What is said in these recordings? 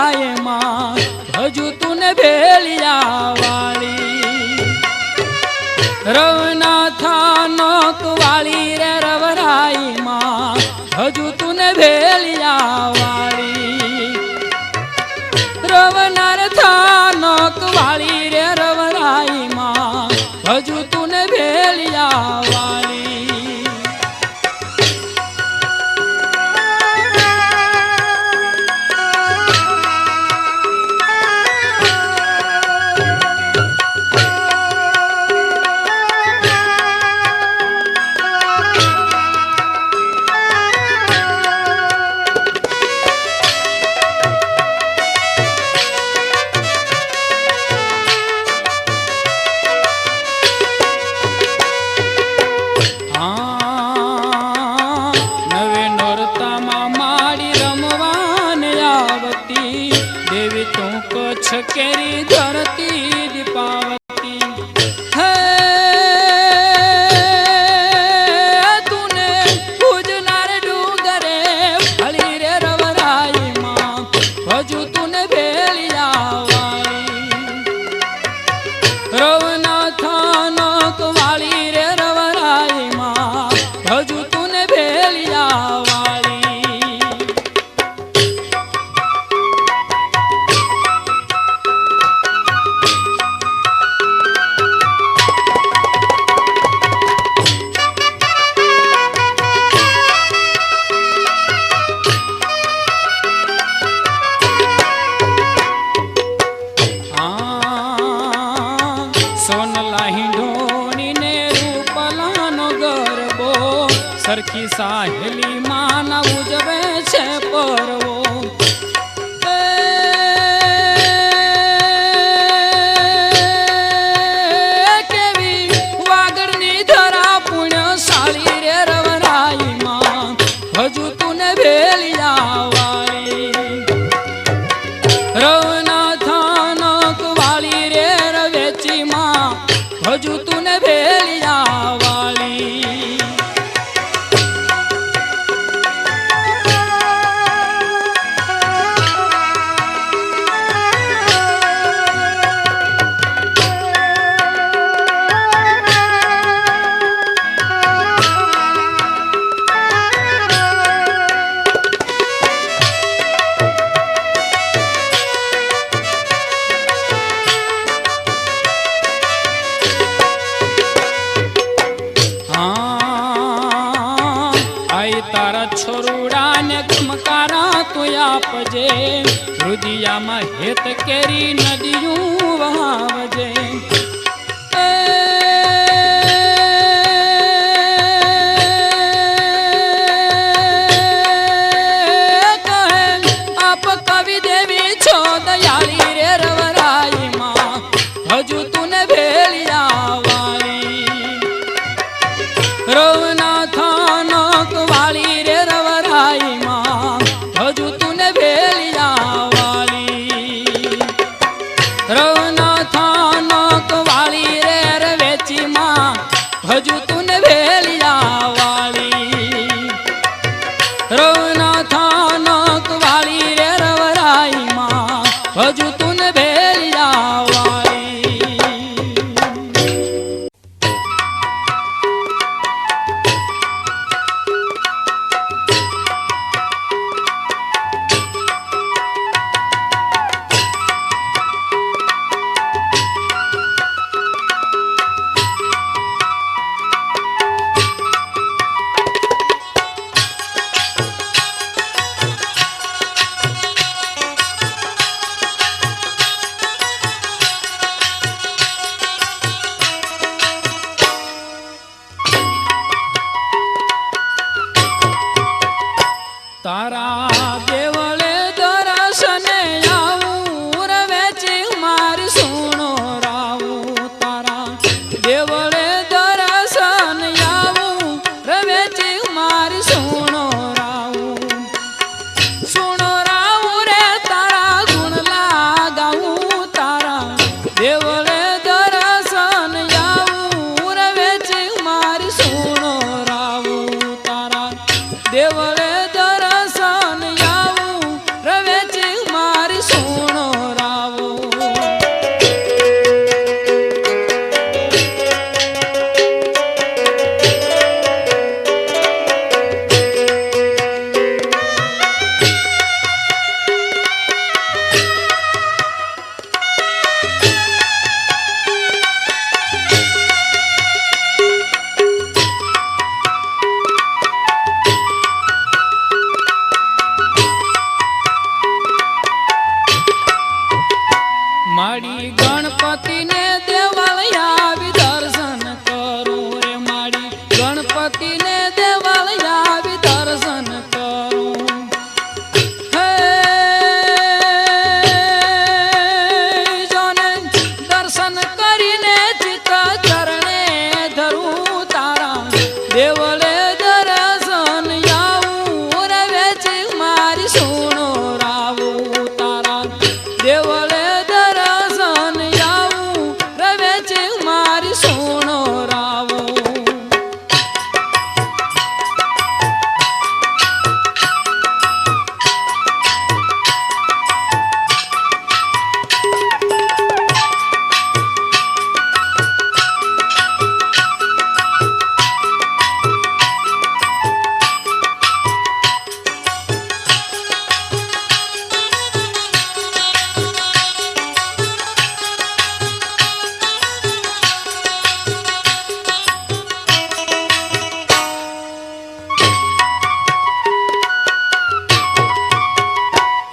रवराय माँ भजू तूने भेलिया वाली रवनाथा नोक वाली रे रवराय माँ भजू तूने भेलिया वाली रवनार था नोक वाली रे रवराय माँ भजू तूने भेलिया वाली केरी धरती दीपावती है तूने पूजनार डूगरे फली रे रवराय माँ भजू तूने भेलिया वाली रवनाथा नोक वाली रे रवराय माँ भजू तूने भेलिया वाली सरखी साहेली माना उजवे छे परवो केवी वागड़नी धरा पुण्यशाली रे रवराय माँ भजू तूने भेलिया वाली रवनाथा नोक वाली रे रवेची माँ भजू तूने भेलिया वाली तारा छोरुड़ा ने खमकारा तो आपजे रुदिया में हेत केरी नदियों वहावजे आप कवि देवी छो दयाली रे रवराय माँ भजू तूने भेलिया वाली रवनाथा नोक वाली रे रवराय माँ भजू तूने भेलिया वाली रवनाथा नोक वाली रे रवेची माँ भजू तूने भेलिया वाली रवनाथा नोक वाली रे रवराय माँ भजू तूने भेलिया वाली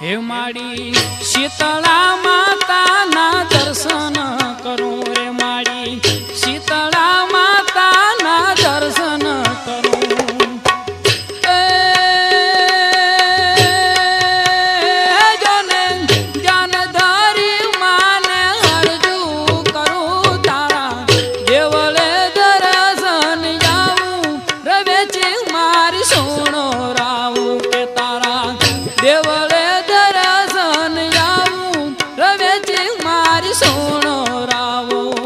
હે માડી શીતળા માતાના દર્શન કરું રે માડી શીતળા માતાના દર્શન કરું જોને જ્ઞાનધારી માને અરજુ કરું તારા દેવળે દર્શન જાવું રવેચી મારી સોનો રાવું કે તારા દેવળે સોનો રાવો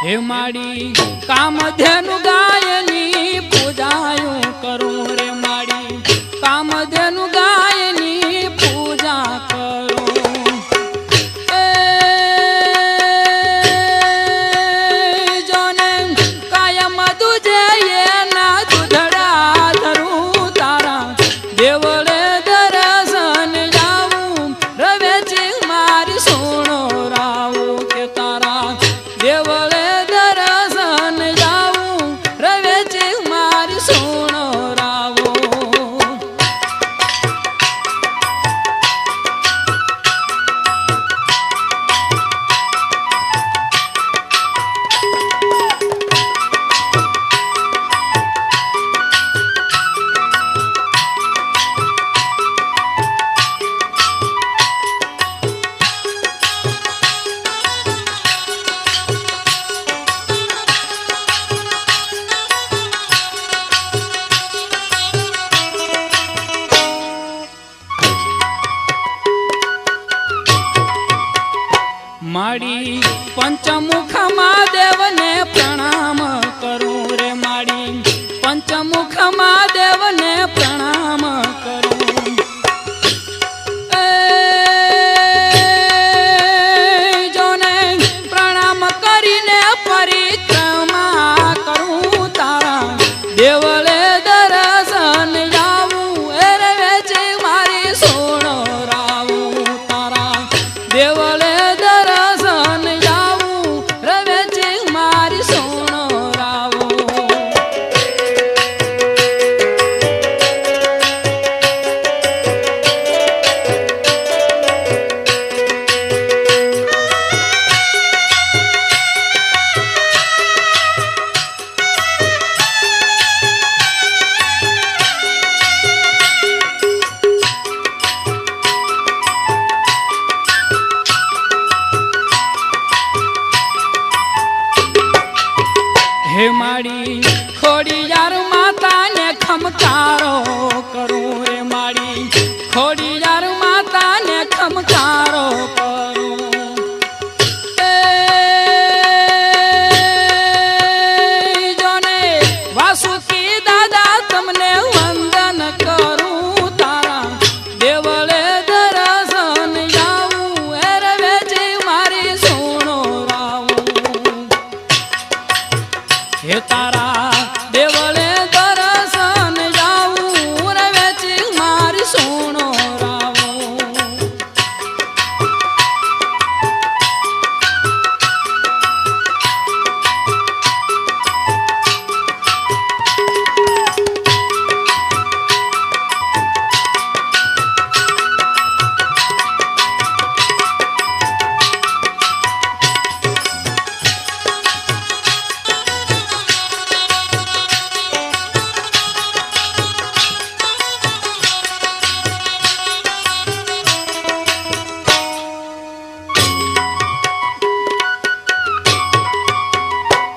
હે માડી કામધેનુ ગાયની પૂજાયું કરું રે માડી કામધેનુ ગાયની પૂજા કરું જોને કાયમ દુજે એના દુધડા ધરું તારા દેવળે દર્શન જાવું રવેચી મારી સોનો રાવું કે તારા દેવળે સોનો રાવો માડી પંચમુખ મહાદેવને પ્રણામ કરું રે માડી પંચમુખ મહાદેવને પ્રણામ કરું જોને પ્રણામ કરીને પરિક્રમા કરું તારા દેવળે દર્શન જાવું એ વેચે મારી સોનો રાવું તારા દેવળે હે માડી ખોડિયાર માતાને ખમકારો કરું રે માડી ખોડિયાર માતાને ખમકારો કરું જોને વાસુકી દાદા તમને વંદન કરું તારા દેવળે દર્શન જાવું એ રવેચી મારી સોનો રાવું હે તારા દેવળે દર્શન જાવું રવેચી મારી સોનો રાવો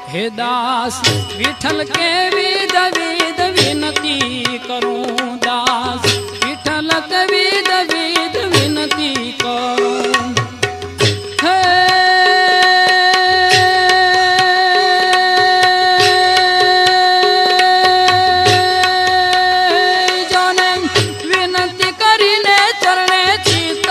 હે દાસ વિઠ્ઠલ કે વિદ વિદ વિનતી કરું દાસ વિઠ્ઠલ કે વિદ વિદ વિનતી કરું હે જોને વિનતી કરીને ચરણે ચિત્ત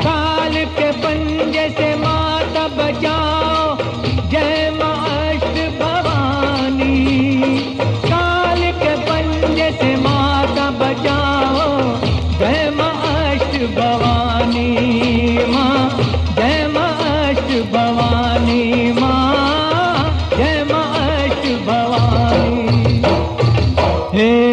काल के पंजे से माता बचाओ, जय मां अष्ट भवानी। काल के पंजे से माता बचाओ, जय मां अष्ट भवानी मां, जय मां अष्ट भवानी मां, जय मां अष्ट भवानी। हे